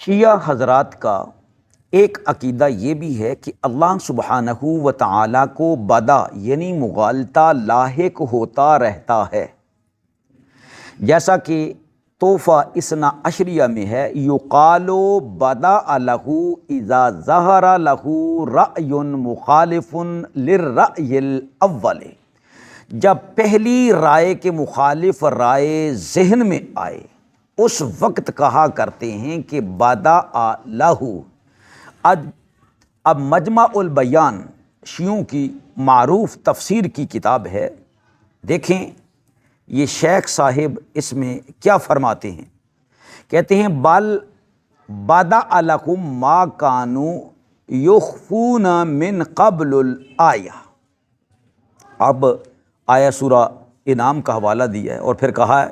شیعہ حضرات کا ایک عقیدہ یہ بھی ہے کہ اللہ سبحانہ و تعالیٰ کو بدا یعنی مغالطہ لاحق ہوتا رہتا ہے، جیسا کہ تحفہ اثنا عشریہ میں ہے، یقال بدأ لہ اذا ظہر لہ رأی مخالف للرأی الاول، جب پہلی رائے کے مخالف رائے ذہن میں آئے اس وقت کہا کرتے ہیں کہ بدأ لہ۔ اب مجمع البیان شیعوں کی معروف تفسیر کی کتاب ہے، دیکھیں یہ شیخ صاحب اس میں کیا فرماتے ہیں، کہتے ہیں بل بدأ لکم ما کانوا یخفون من قبل الآیہ۔ اب آیہ سورہ انعام کا حوالہ دیا ہے اور پھر کہا ہے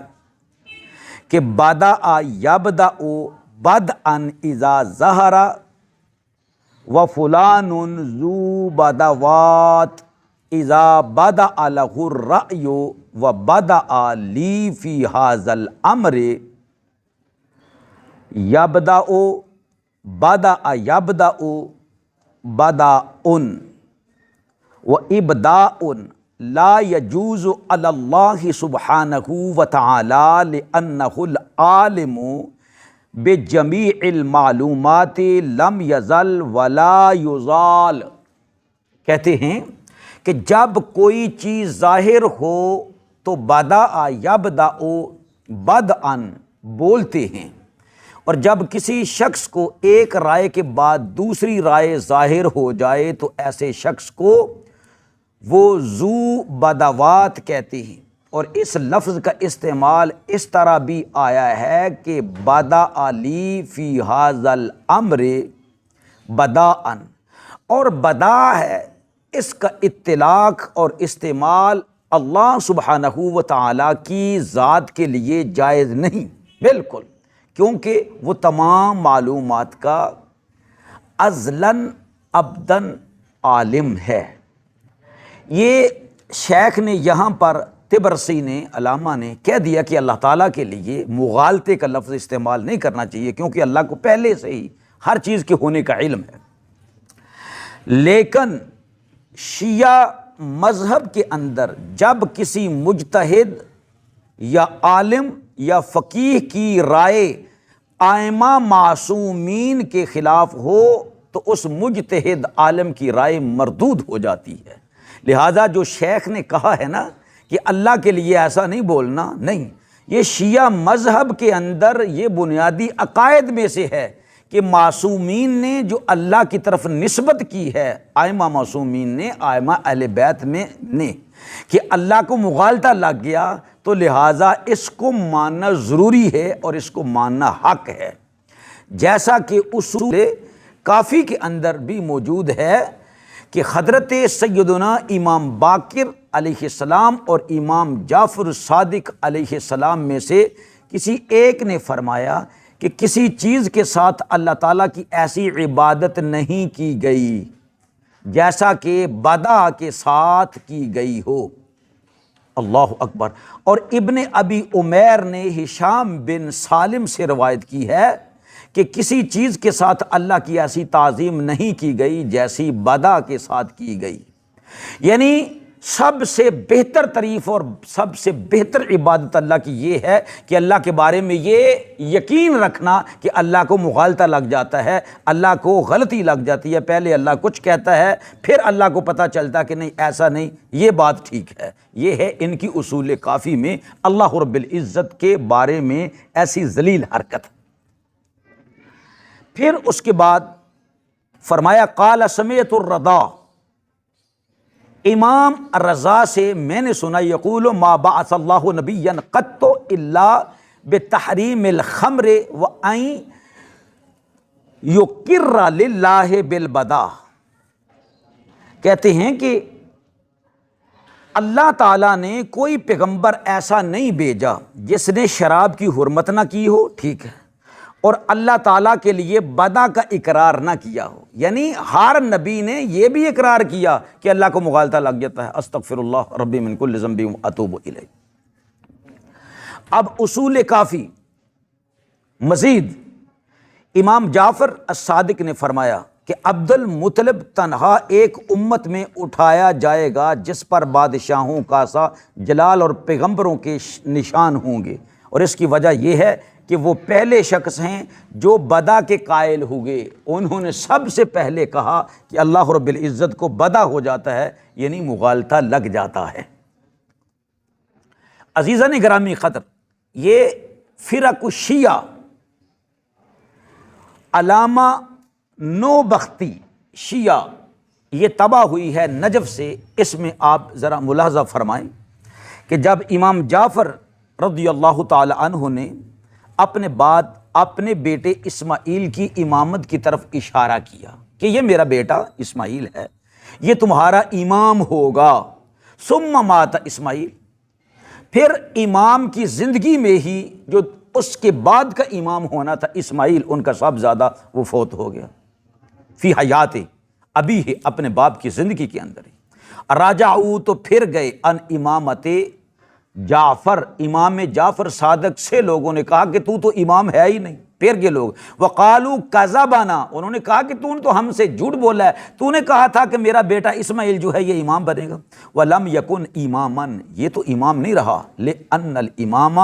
کہ بدأ یبدأ بدءا اذا ظہر وفلان ذو بدوات اذا بدأ لہ الرأی وبدأ لی فی ھذا الامر یبدأ بدأ یبدأ بدأ وابداء لا يجوز علی اللہ سبحانہ وتعالی لأنہ العالم بجمیع المعلومات لم یزل ولا یزال۔ کہتے ہیں کہ جب کوئی چیز ظاہر ہو تو بدأ یبدأ بدءا بولتے ہیں، اور جب کسی شخص کو ایک رائے کے بعد دوسری رائے ظاہر ہو جائے تو ایسے شخص کو وہ ذو بدوات کہتے ہیں۔ اور اس لفظ کا استعمال اس طرح بھی آیا ہے کہ بدأ لی فی ھذا الامر بداءً، اور بدا ہے اس کا اطلاق اور استعمال اللہ سبحانہ و تعالیٰ کی ذات کے لیے جائز نہیں بالکل، کیونکہ وہ تمام معلومات کا ازلاً ابداً عالم ہے۔ یہ شیخ نے یہاں پر طبرسی نے علامہ نے کہہ دیا کہ اللہ تعالیٰ کے لیے مغالطے کا لفظ استعمال نہیں کرنا چاہیے، کیونکہ اللہ کو پہلے سے ہی ہر چیز کے ہونے کا علم ہے۔ لیکن شیعہ مذہب کے اندر جب کسی مجتہد یا عالم یا فقیہ کی رائے ائمہ معصومین کے خلاف ہو تو اس مجتہد عالم کی رائے مردود ہو جاتی ہے۔ لہٰذا جو شیخ نے کہا ہے نا کہ اللہ کے لیے ایسا نہیں بولنا، نہیں، یہ شیعہ مذہب کے اندر یہ بنیادی عقائد میں سے ہے کہ معصومین نے جو اللہ کی طرف نسبت کی ہے، ائمہ معصومین نے، ائمہ اہل بیت میں نے، کہ اللہ کو مغالطہ لگ گیا تو لہٰذا اس کو ماننا ضروری ہے اور اس کو ماننا حق ہے، جیسا کہ اصول کافی کے اندر بھی موجود ہے کہ حضرت سیدنا امام باقر علیہ السلام اور امام جعفر صادق علیہ السلام میں سے کسی ایک نے فرمایا کہ کسی چیز کے ساتھ اللہ تعالیٰ کی ایسی عبادت نہیں کی گئی جیسا کہ بدأ کے ساتھ کی گئی ہو۔ اللہ اکبر۔ اور ابن ابی عمیر نے ہشام بن سالم سے روایت کی ہے کہ کسی چیز کے ساتھ اللہ کی ایسی تعظیم نہیں کی گئی جیسی بدأ کے ساتھ کی گئی، یعنی سب سے بہتر تعریف اور سب سے بہتر عبادت اللہ کی یہ ہے کہ اللہ کے بارے میں یہ یقین رکھنا کہ اللہ کو مغالطہ لگ جاتا ہے، اللہ کو غلطی لگ جاتی ہے، پہلے اللہ کچھ کہتا ہے پھر اللہ کو پتہ چلتا ہے کہ نہیں ایسا نہیں، یہ بات ٹھیک ہے۔ یہ ہے ان کی اصول کافی میں اللہ رب العزت کے بارے میں ایسی ذلیل حرکت۔ پھر اس کے بعد فرمایا قال سمعت الرضا، امام الرضا سے میں نے سنا یقول ما بعث اللہ نبیا قط الا بتحریم الخمر وان یقر للہ بالبداء، کہتے ہیں کہ اللہ تعالیٰ نے کوئی پیغمبر ایسا نہیں بھیجا جس نے شراب کی حرمت نہ کی ہو، ٹھیک ہے، اور اللہ تعالیٰ کے لیے بدع کا اقرار نہ کیا ہو، یعنی ہر نبی نے یہ بھی اقرار کیا کہ اللہ کو مغالطہ لگ جاتا ہے، استغفر اللہ ربی من کل ذنب اتوب الیہ۔ اب اصول کافی مزید امام جعفر الصادق نے فرمایا کہ عبد المطلب تنہا ایک امت میں اٹھایا جائے گا جس پر بادشاہوں کا سا جلال اور پیغمبروں کے نشان ہوں گے، اور اس کی وجہ یہ ہے کہ وہ پہلے شخص ہیں جو بدا کے قائل ہوئے۔ انہوں نے سب سے پہلے کہا کہ اللہ رب العزت کو بدا ہو جاتا ہے، یعنی مغالطہ لگ جاتا ہے۔ عزیزان گرامی قدر، یہ فرق شیعہ علامہ نوبختی شیعہ یہ تباہ ہوئی ہے نجف سے، اس میں آپ ذرا ملاحظہ فرمائیں کہ جب امام جعفر رضی اللہ تعالی عنہ نے اپنے بعد اپنے بیٹے اسماعیل کی امامت کی طرف اشارہ کیا کہ یہ میرا بیٹا اسماعیل ہے، یہ تمہارا امام ہوگا، ثم مات اسماعیل، پھر امام کی زندگی میں ہی جو اس کے بعد کا امام ہونا تھا اسماعیل، ان کا صاحبزادہ وہ فوت ہو گیا فی حیات ابھی ہے، اپنے باپ کی زندگی کے اندر ہی۔ راجعوا تو پھر گئے ان امامت جعفر، امام جعفر صادق سے لوگوں نے کہا کہ تو امام ہے ہی نہیں، پھر گئے لوگ، وقالوا کذبنا، انہوں نے کہا کہ تو ہم سے جھوٹ بولا ہے، تو نے کہا تھا کہ میرا بیٹا اسماعیل جو ہے یہ امام بنے گا، ولم یکن اماما، یہ تو امام نہیں رہا، لان الامام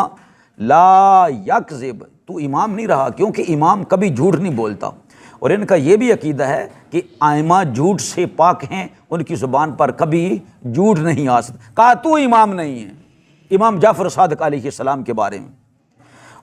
لا یکذب، تو امام نہیں رہا کیونکہ امام کبھی جھوٹ نہیں بولتا، اور ان کا یہ بھی عقیدہ ہے کہ ائمہ جھوٹ سے پاک ہیں، ان کی زبان پر کبھی جھوٹ نہیں آ سکتا۔ کہا تو امام نہیں ہے امام جعفر صادق علیہ السلام کے بارے میں۔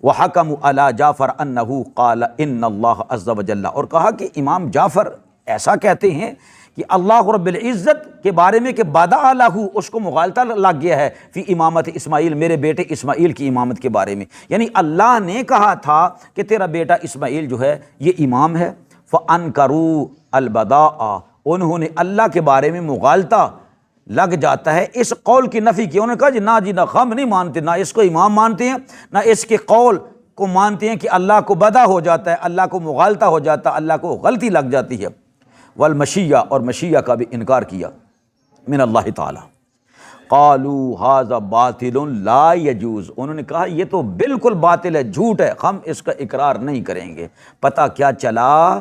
وحکموا علی جعفر انہ قال ان اللہ عز وجل، اور کہا کہ امام جعفر ایسا کہتے ہیں کہ اللہ رب العزت کے بارے میں کہ بدا لہ، اس کو مغالطہ لگ گیا ہے فی امامت اسماعیل، میرے بیٹے اسماعیل کی امامت کے بارے میں، یعنی اللہ نے کہا تھا کہ تیرا بیٹا اسماعیل جو ہے یہ امام ہے۔ فانکروا البداء، انہوں نے اللہ کے بارے میں مغالطہ لگ جاتا ہے اس قول کی نفی کی، انہوں نے کہا جی نہ ہم نہیں مانتے، نہ اس کو امام مانتے ہیں، نہ اس کے قول کو مانتے ہیں کہ اللہ کو بدا ہو جاتا ہے، اللہ کو مغالطہ ہو جاتا ہے، اللہ کو غلطی لگ جاتی ہے۔ والمشیہ، اور مشیہ کا بھی انکار کیا من اللہ تعالی۔ قالوا ھذا باطل لا یجوز، انہوں نے کہا یہ تو بالکل باطل ہے، جھوٹ ہے، ہم اس کا اقرار نہیں کریں گے۔ پتہ کیا چلا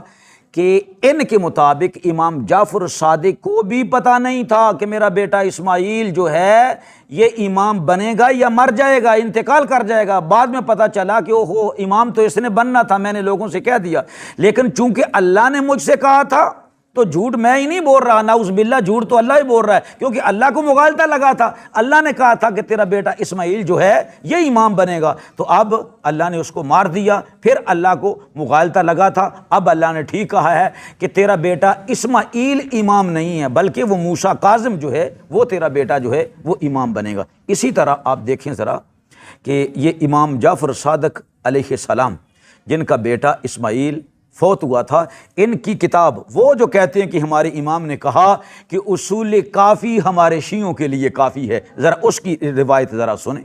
کہ ان کے مطابق امام جعفر صادق کو بھی پتہ نہیں تھا کہ میرا بیٹا اسماعیل جو ہے یہ امام بنے گا یا مر جائے گا، انتقال کر جائے گا۔ بعد میں پتہ چلا کہ اوہو امام تو اس نے بننا تھا، میں نے لوگوں سے کہہ دیا، لیکن چونکہ اللہ نے مجھ سے کہا تھا تو جھوٹ میں ہی نہیں بول رہا، نعوذ باللہ جھوٹ تو اللہ ہی بول رہا ہے، کیونکہ اللہ کو مغالطہ لگا تھا، اللہ نے کہا تھا کہ تیرا بیٹا اسماعیل جو ہے یہ امام بنے گا، تو اب اللہ نے اس کو مار دیا، پھر اللہ کو مغالطہ لگا تھا، اب اللہ نے ٹھیک کہا ہے کہ تیرا بیٹا اسماعیل امام نہیں ہے بلکہ وہ موسیٰ کاظم جو ہے وہ تیرا بیٹا جو ہے وہ امام بنے گا۔ اسی طرح آپ دیکھیں ذرا کہ یہ امام جعفر صادق علیہ السلام جن کا بیٹا اسماعیل فوت ہوا تھا، ان کی کتاب وہ جو کہتے ہیں کہ ہمارے امام نے کہا کہ اصول کافی ہمارے شیعوں کے لیے کافی ہے، ذرا اس کی روایت ذرا سنیں۔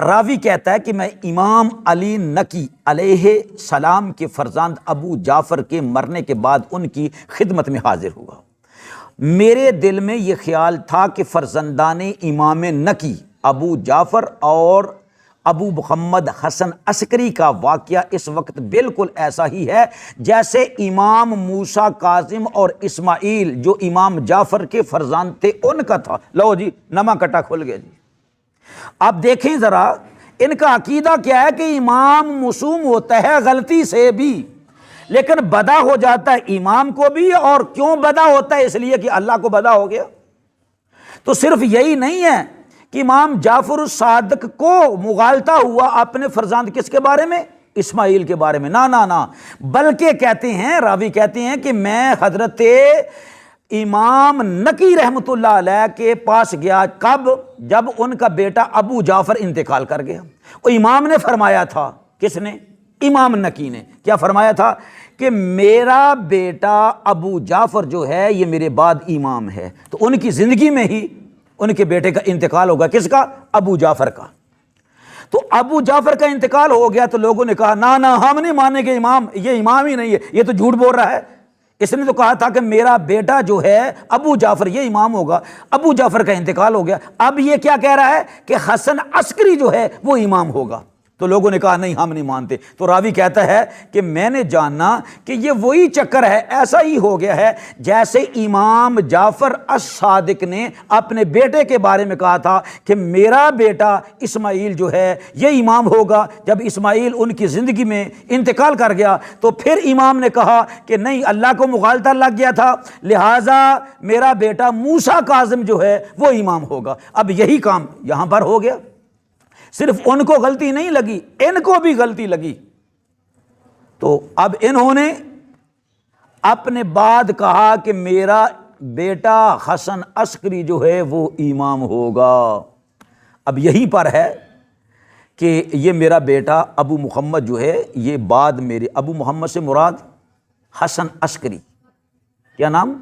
راوی کہتا ہے کہ میں امام علی نقی علیہ السلام کے فرزند ابو جعفر کے مرنے کے بعد ان کی خدمت میں حاضر ہوا، میرے دل میں یہ خیال تھا کہ فرزندان امام نقی ابو جعفر اور ابو محمد حسن عسکری کا واقعہ اس وقت بالکل ایسا ہی ہے جیسے امام موسیٰ کاظم اور اسماعیل جو امام جعفر کے فرزند تھے ان کا تھا۔ لو جی نما کٹا کھل گیا جی۔ اب دیکھیں ذرا ان کا عقیدہ کیا ہے کہ امام معصوم ہوتا ہے غلطی سے بھی، لیکن بدا ہو جاتا ہے امام کو بھی، اور کیوں بدا ہوتا ہے؟ اس لیے کہ اللہ کو بدا ہو گیا۔ تو صرف یہی نہیں ہے کہ امام جعفر الصادق کو مغالطہ ہوا اپنے فرزند کس کے بارے میں؟ اسماعیل کے بارے میں، نہ بلکہ کہتے ہیں، راوی کہتے ہیں کہ میں حضرت امام نقی رحمۃ اللہ علیہ کے پاس گیا، کب؟ جب ان کا بیٹا ابو جعفر انتقال کر گیا۔ وہ امام نے فرمایا تھا، کس نے؟ امام نقی نے کیا فرمایا تھا کہ میرا بیٹا ابو جعفر جو ہے یہ میرے بعد امام ہے، تو ان کی زندگی میں ہی ان کے بیٹے کا انتقال ہوگا، کس کا؟ ابو جعفر کا۔ تو ابو جعفر کا انتقال ہو گیا تو لوگوں نے کہا نہ ہم نہیں مانیں گے، امام یہ امام ہی نہیں ہے، یہ تو جھوٹ بول رہا ہے، اس نے تو کہا تھا کہ میرا بیٹا جو ہے ابو جعفر یہ امام ہوگا، ابو جعفر کا انتقال ہو گیا، اب یہ کیا کہہ رہا ہے کہ حسن عسکری جو ہے وہ امام ہوگا۔ تو لوگوں نے کہا نہیں ہم نہیں مانتے۔ تو راوی کہتا ہے کہ میں نے جانا کہ یہ وہی چکر ہے، ایسا ہی ہو گیا ہے جیسے امام جعفر الصادق نے اپنے بیٹے کے بارے میں کہا تھا کہ میرا بیٹا اسماعیل جو ہے یہ امام ہوگا۔ جب اسماعیل ان کی زندگی میں انتقال کر گیا تو پھر امام نے کہا کہ نہیں، اللہ کو مغالطہ لگ گیا تھا، لہٰذا میرا بیٹا موسیٰ کاظم جو ہے وہ امام ہوگا۔ اب یہی کام یہاں پر ہو گیا، صرف ان کو غلطی نہیں لگی، ان کو بھی غلطی لگی۔ تو اب انہوں نے اپنے بعد کہا کہ میرا بیٹا حسن عسکری جو ہے وہ امام ہوگا۔ اب یہیں پر ہے کہ یہ میرا بیٹا ابو محمد جو ہے یہ بعد میرے، ابو محمد سے مراد حسن عسکری، کیا نام؟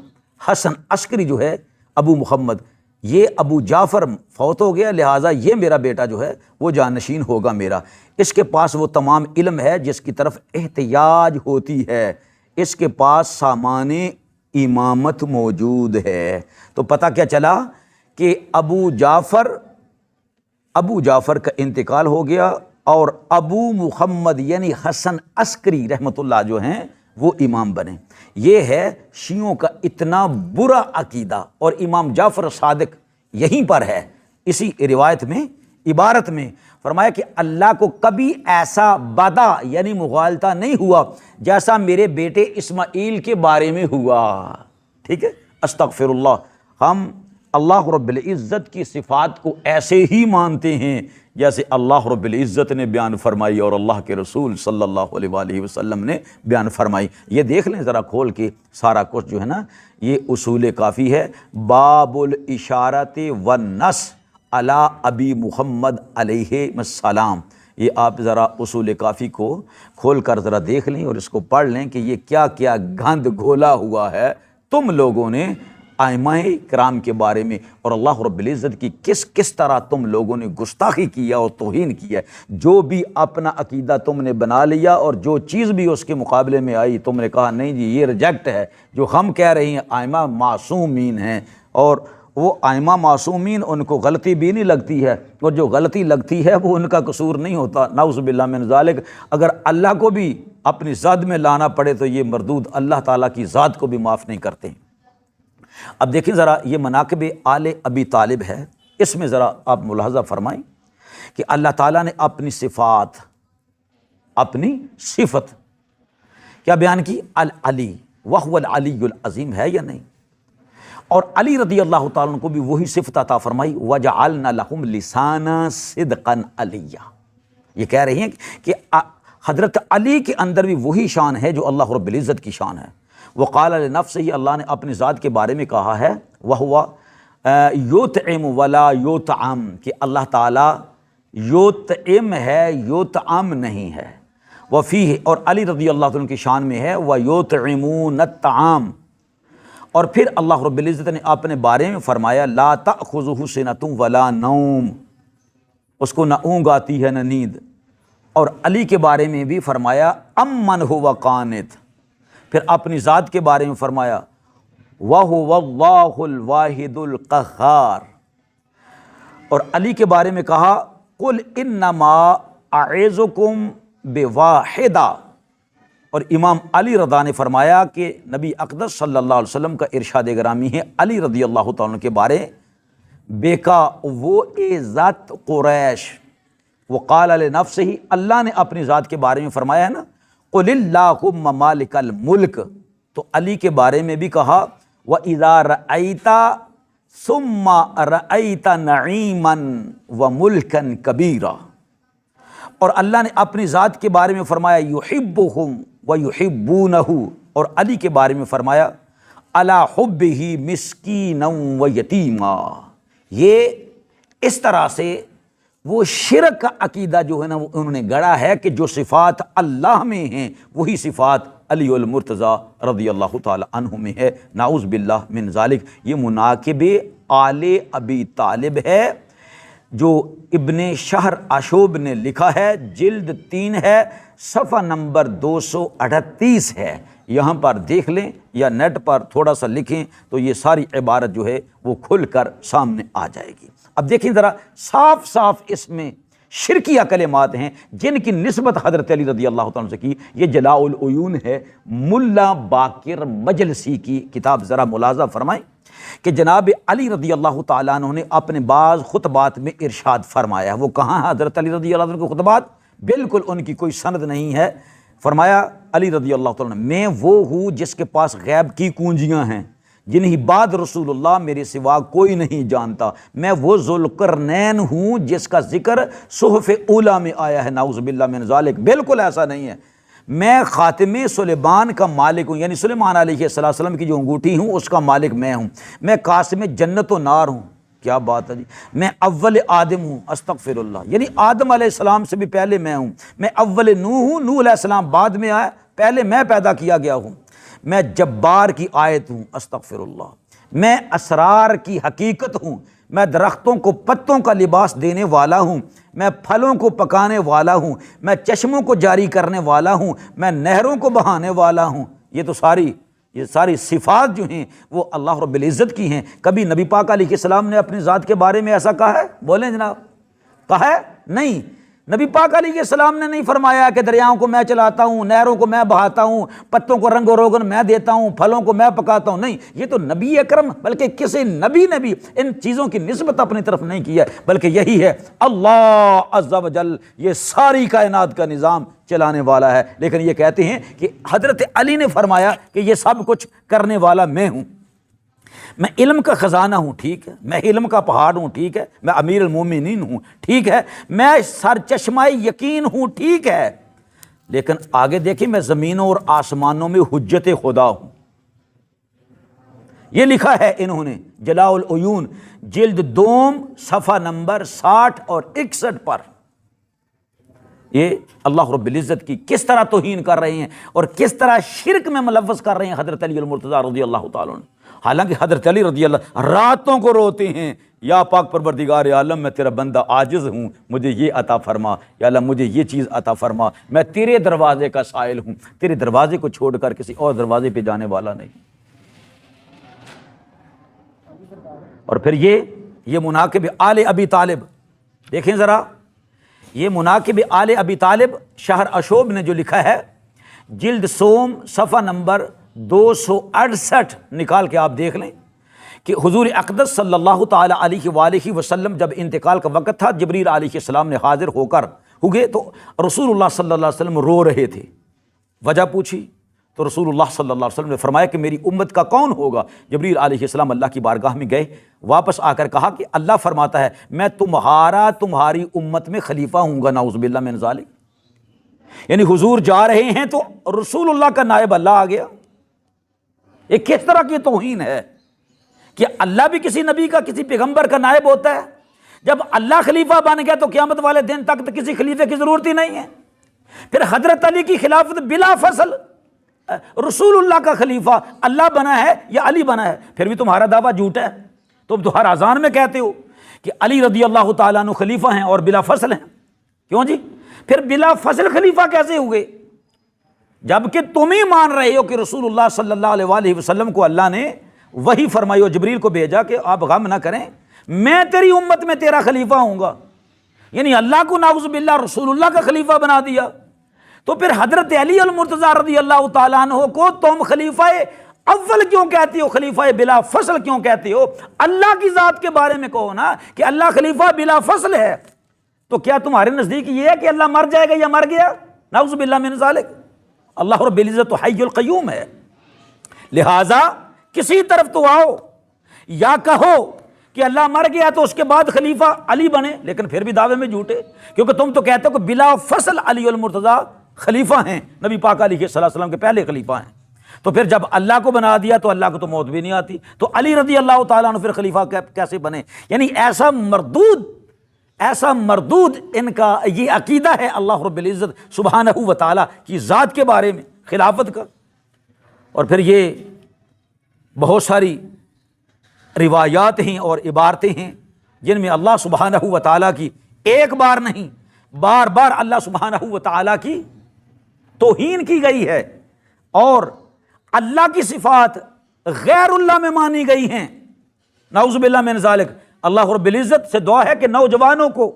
حسن عسکری جو ہے ابو محمد، یہ ابو جعفر فوت ہو گیا، لہٰذا یہ میرا بیٹا جو ہے وہ جانشین ہوگا میرا۔ اس کے پاس وہ تمام علم ہے جس کی طرف احتیاج ہوتی ہے، اس کے پاس سامان امامت موجود ہے۔ تو پتہ کیا چلا کہ ابو جعفر کا انتقال ہو گیا اور ابو محمد یعنی حسن عسکری رحمۃ اللہ جو ہیں وہ امام بنے۔ یہ ہے شیعوں کا اتنا برا عقیدہ، اور امام جعفر صادق یہیں پر ہے، اسی روایت میں عبارت میں فرمایا کہ اللہ کو کبھی ایسا بدا یعنی مغالطہ نہیں ہوا جیسا میرے بیٹے اسماعیل کے بارے میں ہوا۔ ٹھیک ہے، استغفر اللہ۔ ہم اللہ رب العزت کی صفات کو ایسے ہی مانتے ہیں جیسے اللہ رب العزت نے بیان فرمائی اور اللہ کے رسول صلی اللہ علیہ وآلہ وسلم نے بیان فرمائی۔ یہ دیکھ لیں ذرا کھول کے سارا کچھ جو ہے نا، یہ اصول کافی ہے، باب الاشارت والنص علی ابی محمد علیہ السلام۔ یہ آپ ذرا اصول کافی کو کھول کر ذرا دیکھ لیں اور اس کو پڑھ لیں کہ یہ کیا کیا گند گھولا ہوا ہے تم لوگوں نے ائمہ کرام کے بارے میں، اور اللہ رب العزت کی کس طرح تم لوگوں نے گستاخی کیا اور توہین کیا ہے۔ جو بھی اپنا عقیدہ تم نے بنا لیا اور جو چیز بھی اس کے مقابلے میں آئی تم نے کہا نہیں جی یہ ریجیکٹ ہے۔ جو ہم کہہ رہے ہیں ائمہ معصومین ہیں، اور وہ ائمہ معصومین ان کو غلطی بھی نہیں لگتی ہے، اور جو غلطی لگتی ہے وہ ان کا قصور نہیں ہوتا، نعوذ باللہ من ذالک۔ اگر اللہ کو بھی اپنی ذات میں لانا پڑے تو یہ مردود اللہ تعالیٰ کی ذات کو بھی معاف نہیں کرتے۔ اب دیکھیں ذرا یہ مناقب آل ابی طالب ہے، اس میں ذرا آپ ملاحظہ فرمائیں کہ اللہ تعالیٰ نے اپنی صفات، اپنی صفت کیا بیان کی؟ العلی، وہو العلی العظیم، ہے یا نہیں؟ اور علی رضی اللہ تعالیٰ عنہ کو بھی وہی صفت عطا فرمائی، وجعلنا لہم لسانا صدقا علیہ۔ یہ کہہ رہی ہیں کہ حضرت علی کے اندر بھی وہی شان ہے جو اللہ رب العزت کی شان ہے۔ وقال لنفسہ، اللہ نے اپنی ذات کے بارے میں کہا ہے، وہو یطعم ولا یطعم، کہ اللہ تعالیٰ یطعم ہے، یطعم نہیں ہے۔ وفیہ، اور علی رضی اللہ عنہ کی شان میں ہے، ویطعمون الطعام۔ اور پھر اللہ رب العزت نے اپنے بارے میں فرمایا لا تأخذہ سنۃ ولا نوم، اس کو نہ اونگ آتی ہے نہ نیند۔ اور علی کے بارے میں بھی فرمایا امن ہوا قانت۔ پھر اپنی ذات کے بارے میں فرمایا وَهُوَ اللَّهُ الْوَاحِدُ الْقَهَّارُ۔ اور علی کے بارے میں کہا قُلْ إِنَّمَا أَعِظُكُمْ بِوَاحِدَةٍ۔ اور امام علی رضا نے فرمایا کہ نبی اقدس صلی اللہ علیہ وسلم کا ارشاد گرامی ہے علی رضی اللہ تعالیٰ عنہ کے بارے، بیکا وہ ذات قریش، وقال لنفسہ، اللہ نے اپنی ذات کے بارے میں فرمایا ہے نا قُلِ اللَّهُمَّ مَالِكَ الْمُلْكِ، تو علی کے بارے میں بھی کہا وَإِذَا رَأَيْتَ ثُمَّ رَأَيْتَ نَعِيمًا وَمُلْكًا كَبِيرًا۔ اور اللہ نے اپنی ذات کے بارے میں فرمایا يُحِبُّهُمْ وَيُحِبُّونَهُ، اور علی کے بارے میں فرمایا عَلَى حُبِّهِ مِسْكِينًا وَيَتِيمًا۔ یہ اس طرح سے وہ شرک کا عقیدہ جو ہے نا وہ انہوں نے گڑا ہے کہ جو صفات اللہ میں ہیں وہی صفات علی المرتضیٰ رضی اللہ تعالی عنہ میں ہے، نعوذ باللہ من ذالک۔ یہ مناقب آل ابی طالب ہے جو ابن شہر آشوب نے لکھا ہے، جلد 3 ہے، صفحہ نمبر 238 ہے۔ یہاں پر دیکھ لیں یا نیٹ پر تھوڑا سا لکھیں تو یہ ساری عبارت جو ہے وہ کھل کر سامنے آ جائے گی۔ اب دیکھیں ذرا صاف صاف اس میں شرکیہ کلمات ہیں جن کی نسبت حضرت علی رضی اللہ تعالیٰ عنہ سے کی۔ یہ جلاء العیون ہے، ملا باقر مجلسی کی کتاب، ذرا ملاحظہ فرمائیں کہ جناب علی رضی اللہ تعالیٰ عنہ نے اپنے بعض خطبات میں ارشاد فرمایا، وہ کہاں ہے حضرت علی رضی اللہ عنہ کے خطبات؟ بالکل ان کی کوئی سند نہیں ہے۔ فرمایا علی رضی اللہ تعالیٰ عنہ، میں وہ ہوں جس کے پاس غیب کی کنجیاں ہیں، جنہیں بعد رسول اللہ میرے سوا کوئی نہیں جانتا۔ میں وہ ذوالقرنین ہوں جس کا ذکر صحف اولیٰ میں آیا ہے، نعوذ باللہ من ذالک۔ بالکل ایسا نہیں ہے۔ میں خاتم سلیمان کا مالک ہوں، یعنی سلیمان علیہ السلام کی جو انگوٹھی ہوں اس کا مالک میں ہوں۔ میں قاسم جنت و نار ہوں۔ کیا بات ہے جی! میں اول آدم ہوں، استغفر اللہ، یعنی آدم علیہ السلام سے بھی پہلے میں ہوں۔ میں اول نوح ہوں، نوح علیہ السلام بعد میں آیا، پہلے میں پیدا کیا گیا ہوں۔ میں جبار کی آیت ہوں، استغفر اللہ۔ میں اسرار کی حقیقت ہوں۔ میں درختوں کو پتوں کا لباس دینے والا ہوں۔ میں پھلوں کو پکانے والا ہوں۔ میں چشموں کو جاری کرنے والا ہوں۔ میں نہروں کو بہانے والا ہوں۔ یہ ساری صفات جو ہیں وہ اللہ رب العزت کی ہیں۔ کبھی نبی پاک علیہ السلام نے اپنی ذات کے بارے میں ایسا کہا ہے؟ بولیں جناب، کہا ہے؟ نہیں۔ نبی پاک علیہ السلام نے نہیں فرمایا کہ دریاؤں کو میں چلاتا ہوں، نہروں کو میں بہاتا ہوں، پتوں کو رنگ و روغن میں دیتا ہوں، پھلوں کو میں پکاتا ہوں۔ نہیں، یہ تو نبی اکرم، بلکہ کسی نبی نے بھی ان چیزوں کی نسبت اپنی طرف نہیں کی ہے، بلکہ یہی ہے اللہ عز و جل، یہ ساری کائنات کا نظام چلانے والا ہے۔ لیکن یہ کہتے ہیں کہ حضرت علی نے فرمایا کہ یہ سب کچھ کرنے والا میں ہوں۔ میں علم کا خزانہ ہوں، ٹھیک ہے، میں علم کا پہاڑ ہوں، ٹھیک ہے، میں امیر المومنین ہوں، ٹھیک ہے، میں سرچشمہ یقین ہوں، ٹھیک ہے، لیکن آگے دیکھیں میں زمینوں اور آسمانوں میں حجت خدا ہوں۔ یہ لکھا ہے انہوں نے جلاء العیون جلد دوم صفحہ نمبر 60 اور 61 پر۔ یہ اللہ رب العزت کی کس طرح توہین کر رہے ہیں اور کس طرح شرک میں ملوث کر رہے ہیں حضرت علی المرتضیٰ رضی اللہ تعالیٰ عنہ۔ حالانکہ حضرت علی رضی اللہ راتوں کو روتے ہیں، یا پاک پروردگار عالم میں تیرا بندہ عاجز ہوں، مجھے یہ عطا فرما، یا اللہ مجھے یہ چیز عطا فرما، میں تیرے دروازے کا سائل ہوں، تیرے دروازے کو چھوڑ کر کسی اور دروازے پہ جانے والا نہیں۔ اور پھر یہ مناقب آل ابی طالب، دیکھیں ذرا، یہ مناقب آل ابی طالب شہر اشوب نے جو لکھا ہے، جلد سوم صفحہ نمبر 268 نکال کے آپ دیکھ لیں کہ حضور اقدس صلی اللہ تعالی علیہ وآلہ وسلم جب انتقال کا وقت تھا، جبریل علیہ السلام نے حاضر ہو گئے تو رسول اللہ صلی اللہ علیہ وسلم رو رہے تھے۔ وجہ پوچھی تو رسول اللہ صلی اللہ علیہ وسلم نے فرمایا کہ میری امت کا کون ہوگا؟ جبریل علیہ السلام اللہ کی بارگاہ میں گئے، واپس آ کر کہا کہ اللہ فرماتا ہے میں تمہاری امت میں خلیفہ ہوں گا، نعوذ باللہ من ذالک۔ یعنی حضور جا رہے ہیں تو رسول اللہ کا نائب اللہ آ گیا۔ یہ کس طرح کی توہین ہے کہ اللہ بھی کسی نبی کا، کسی پیغمبر کا نائب ہوتا ہے؟ جب اللہ خلیفہ بن گیا تو قیامت والے دن تک تو کسی خلیفے کی ضرورت ہی نہیں ہے۔ پھر حضرت علی کی خلافت بلا فصل رسول اللہ کا خلیفہ اللہ بنا ہے یا علی بنا ہے، پھر بھی تمہارا دعویٰ جھوٹا ہے۔ تم تو ہر اذان میں کہتے ہو کہ علی رضی اللہ تعالیٰ عنہ خلیفہ ہیں اور بلا فصل ہیں۔ کیوں جی؟ پھر بلا فصل خلیفہ کیسے ہوئے جبکہ تم ہی مان رہے ہو کہ رسول اللہ صلی اللہ علیہ وآلہ وسلم کو اللہ نے وحی فرمائی اور جبریل کو بھیجا کہ آپ غم نہ کریں، میں تیری امت میں تیرا خلیفہ ہوں گا، یعنی اللہ کو نعوذ باللہ رسول اللہ کا خلیفہ بنا دیا۔ تو پھر حضرت علی المرتضیٰ رضی اللہ تعالیٰ عنہ کو تم خلیفہ اول کیوں کہتے ہو، خلیفہ بلا فصل کیوں کہتے ہو؟ اللہ کی ذات کے بارے میں کہو نا کہ اللہ خلیفہ بلا فصل ہے، تو کیا تمہارے نزدیک یہ ہے کہ اللہ مر جائے گا یا مر گیا؟ نعوذ باللہ من ذالک۔ اللہ رب العزت تو حی القیوم ہے، لہٰذا کسی طرف تو آؤ، یا کہو کہ اللہ مر گیا تو اس کے بعد خلیفہ علی بنے، لیکن پھر بھی دعوے میں جھوٹے، کیونکہ تم تو کہتے ہو کہ بلا فصل علی المرتضیٰ خلیفہ ہیں، نبی پاک علیہ السلام کے پہلے خلیفہ ہیں۔ تو پھر جب اللہ کو بنا دیا تو اللہ کو تو موت بھی نہیں آتی، تو علی رضی اللہ تعالیٰ عنہ پھر خلیفہ کیسے بنے؟ یعنی ایسا مردود ان کا یہ عقیدہ ہے اللہ رب العزت سبحانہ و تعالیٰ کی ذات کے بارے میں خلافت کا۔ اور پھر یہ بہت ساری روایات ہیں اور عبارتیں ہیں جن میں اللہ سبحانہ و تعالیٰ کی ایک بار نہیں بار بار اللہ سبحانہ و تعالیٰ کی توہین کی گئی ہے، اور اللہ کی صفات غیر اللہ میں مانی گئی ہیں، نعوذ باللہ من ذالک۔ اللہ رب العزت سے دعا ہے کہ نوجوانوں کو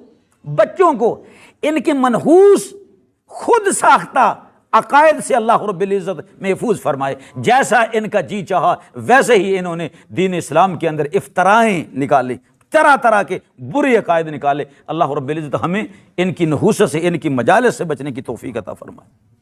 بچوں کو ان کے منحوس خود ساختہ عقائد سے اللہ رب العزت محفوظ فرمائے۔ جیسا ان کا جی چاہا ویسے ہی انہوں نے دین اسلام کے اندر افترائیں نکالی، طرح طرح کے برے عقائد نکالے۔ اللہ رب العزت ہمیں ان کی نحوست سے، ان کی مجالس سے بچنے کی توفیق عطا فرمائے۔